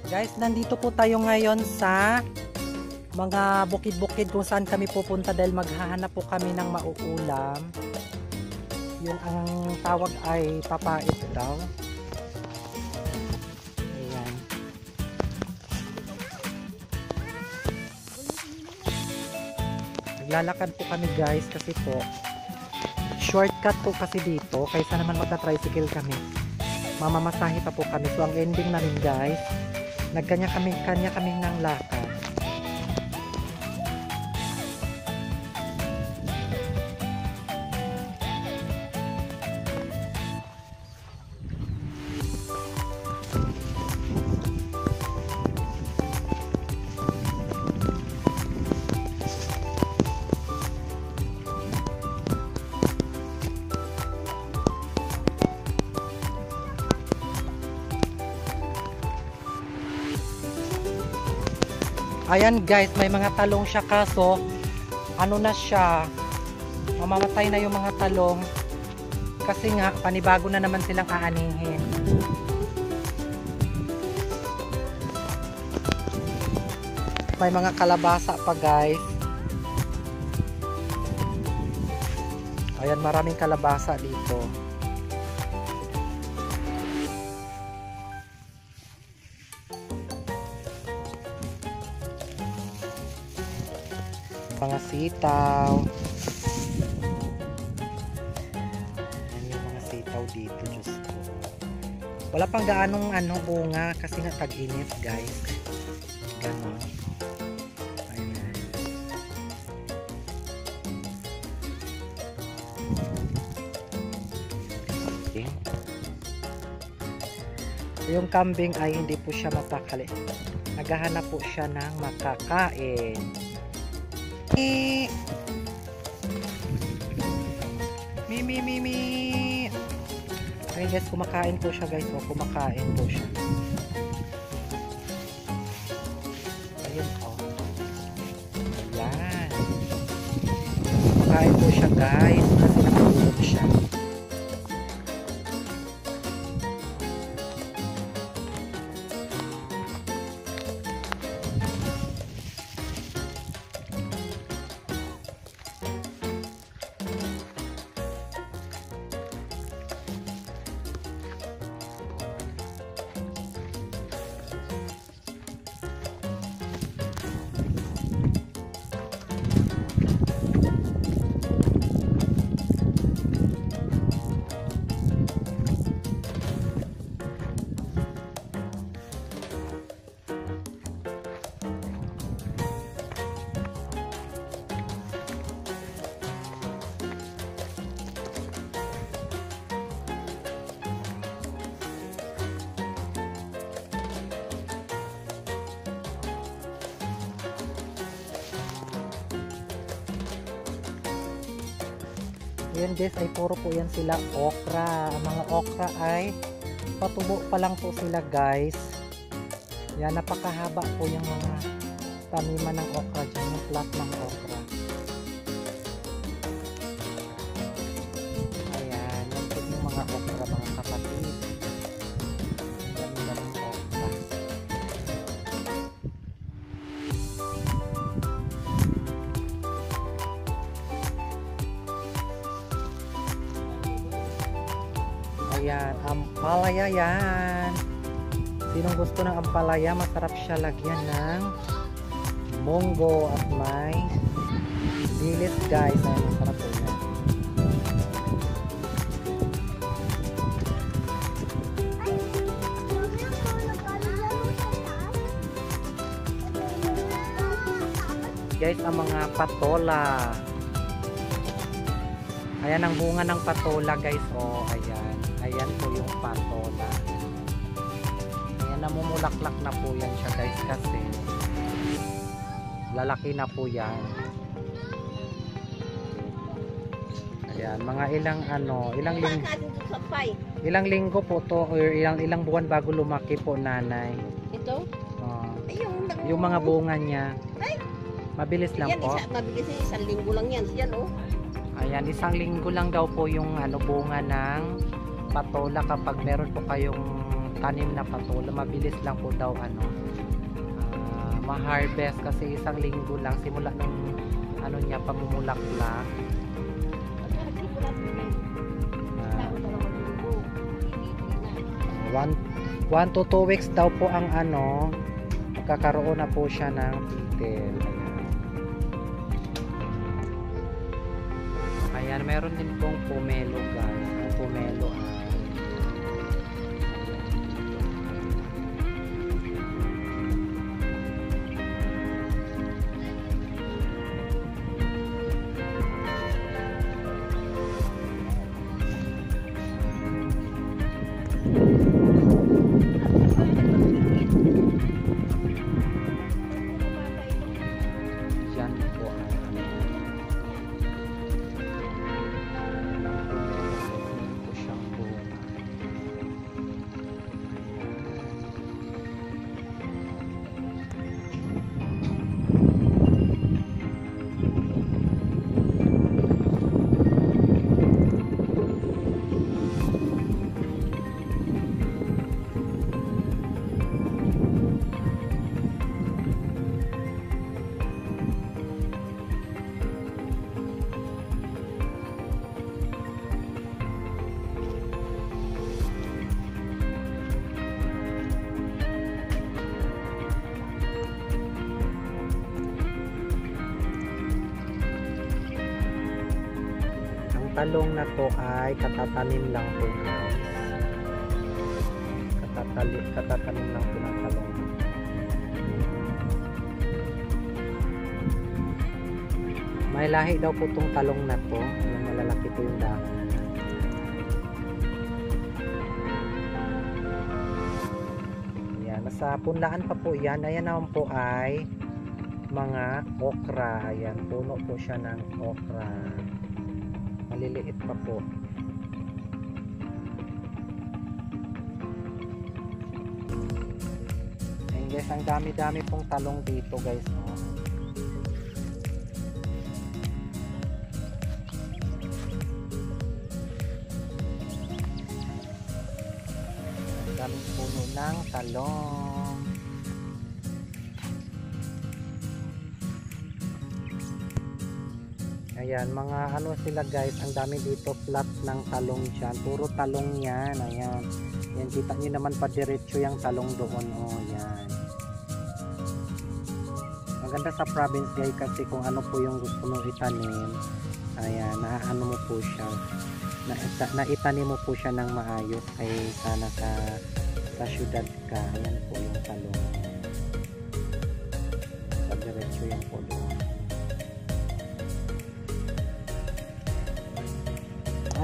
Guys, nandito po tayo ngayon sa mga bukid-bukid kung saan kami pupunta dahil maghahanap po kami ng mauulam. Yung ang tawag ay papait daw. Ayan. Naglalakad po kami guys kasi po shortcut po kasi dito kaysa naman magta-tricycle kami. Mamamasahe pa po kami. So ang ending namin guys, nagkanya kami ng lakad. Ayan guys, may mga talong siya kaso ano na siya, mamamatay na yung mga talong kasi nga panibago na naman silang aanihin. May mga kalabasa pa guys. Ayan, maraming kalabasa dito. Mga sitaw. Ayan yung mga sitaw dito, Diyos ko. Wala pang gaanong bunga kasi nga tag-init guys. Ganon. Ayan. Okay. Yung kambing ay hindi po siya mapakali. Naghahanap po siya ng makakain. Mi. Ayun guys, kumakain po siya guys. O, kumakain po siya. Ayun po. Ayan. Kumakain po siya guys. Kasi nakatulog siya. Yan guys, ay puro po yan sila okra. Ang mga okra ay patubo pa lang po sila guys. Yan, napakahaba po yung mga taniman ng okra dyan, yung plat ng okra. Ayan, yan po yung mga okra mga kapatid. Yan yung okra. Ayan, ampalaya yan. Sinong gusto ng ampalaya, masarap siya lagyan ng munggo at may dilis guys. Ayan, masarap po yan. Guys, ang mga patola. Ayan ang bunga ng patola guys. Oh, ayan. Ayan po yung patola. Ayan, namumulaklak na po yan siya guys kasi lalaki na po yan. Ayan, mga ilang linggo po to or ilang buwan bago lumaki po nanay. Ito? Yung mga bunga niya. Mabilis lang yan, po. Mabilis yan, 1 linggo lang yan. Yan oh. Ayan, 1 linggo lang daw po yung bunga ng patola kapag meron po kayong tanim na pa to. Mabilis lang po daw ma-harvest kasi isang linggo lang simula ng niya pamumulaklak. 1 to 2 weeks daw po ang magkakaroon na po siya ng titil. Ayan, meron din pong pomelo guys. Pomelo. Talong na to ay katatanim lang po guys. Katatanim lang po ng talong. May lahi daw po tong talong na to. Ayan, malalaki po yung dahon. Ayan, nasa punlaan pa po yan. Ayan naman po ay mga okra. Ayan, puno po siya ng okra. Maliliit pa po. Ayan guys, ang dami-dami pong talong dito guys. Ang daming puno ng talong. Ayan, mga sila guys, ang dami dito flat ng talong dyan. Puro talong yan. Ayan. Yan, kita nyo naman pa diretso yung talong doon. Oh, yan. Maganda sa province guys kasi kung ano po yung gusto mong itanim. Ayan, naano mo po siya. Naitanim mo po siya ng maayos ay sana sa syudad ka. Ayan po yung talong. Sa diretso yung po doon.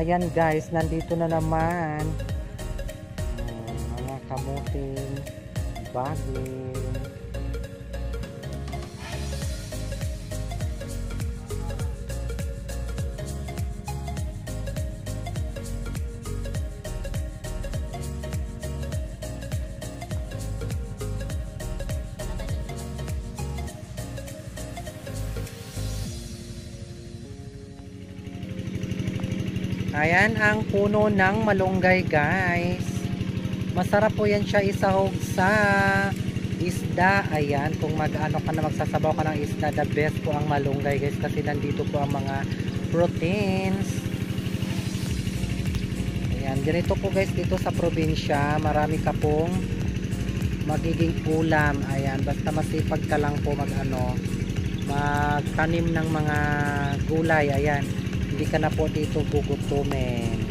Ayan guys, nandito na naman mga kamuting baging. Ayan ang puno ng malunggay guys. Masarap po yan siya isahog sa isda. Ayan, kung mag-ano ka na, magsasabaw ka ng isda, the best po ang malunggay guys kasi nandito po ang mga proteins. Ayan, ganito po guys dito sa probinsya. Marami ka pong magiging ulam. Ayan, basta masipag ka lang po magtanim ng mga gulay. Ayan, hindi ka na po dito gugutumin.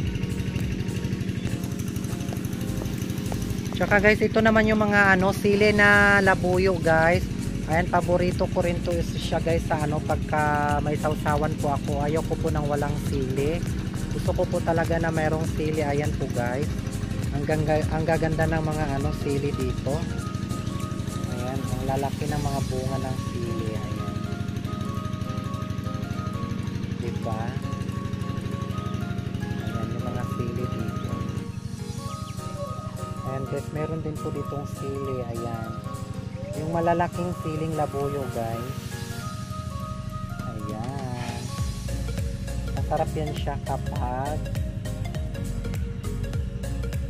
Tsaka guys, ito naman yung mga sili na labuyo guys. Ayan, paborito ko rin to siya guys sa pagka may sausawan po ako. Ayaw ko po ng walang sili. Gusto ko po talaga na mayroong sili. Ayan po guys. Ang gaganda ng mga sili dito. Ayan, ang lalaki ng mga bunga ng sili. Ayan. Diba? Ayan guys, meron din po ditong sili. Ayan, yung malalaking siling labuyo guys. Ayan, masarap yan siya kapag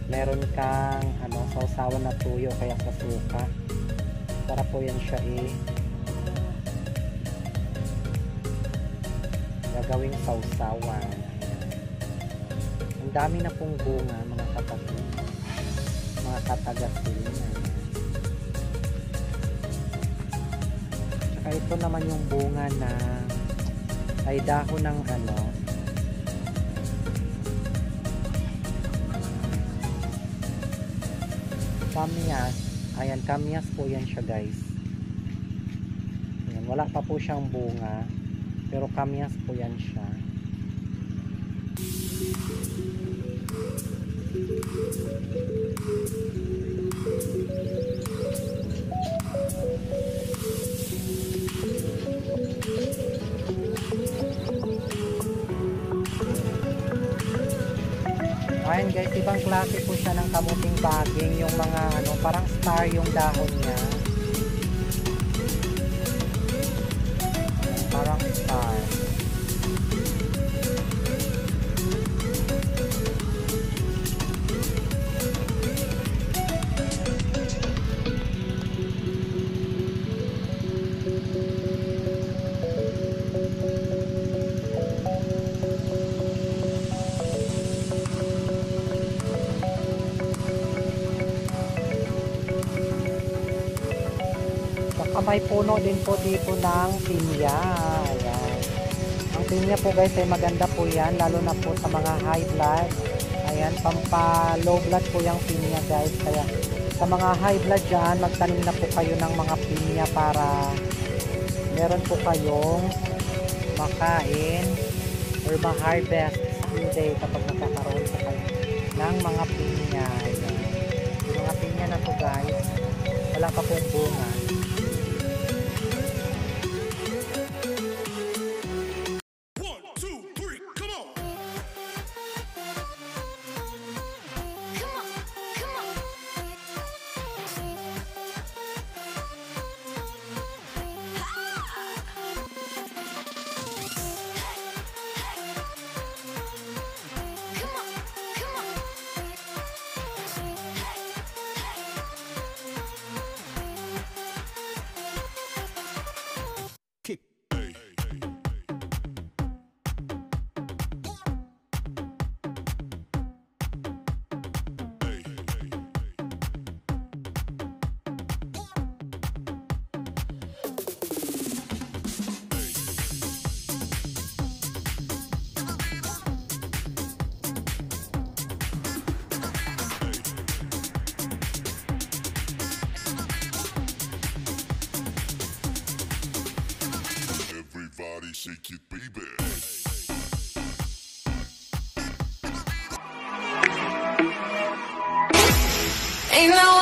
meron kang sausawan na tuyo kaya sa suka. Para po yan siya gagawing sausawan. Ang dami na pong bunga mga kapatid, mga katagasil na. Tsaka ito naman yung bunga na ay dahon ng kamyas. Ayan, kamyas po yan siya guys. Ayan, wala pa po siyang bunga pero kamyas po yan siya. Ayan guys, ibang klase po siya ng kamuting baging, yung mga parang star yung dahon niya. Parang star. May puno din po dito ng pinya. Ayan. Ang pinya po guys ay maganda po yan, lalo na po sa mga high blood. Ayan, pampa low blood po yung pinya guys. Kaya sa mga high blood dyan, magtanim na po kayo ng mga pinya para meron po kayong makain or ma-harvest someday kapag nakakaroon po kayo ng mga pinya. Ayan. Yung mga pinya na to guys, wala pa pong bunga. Everybody shake it, baby. Ain't no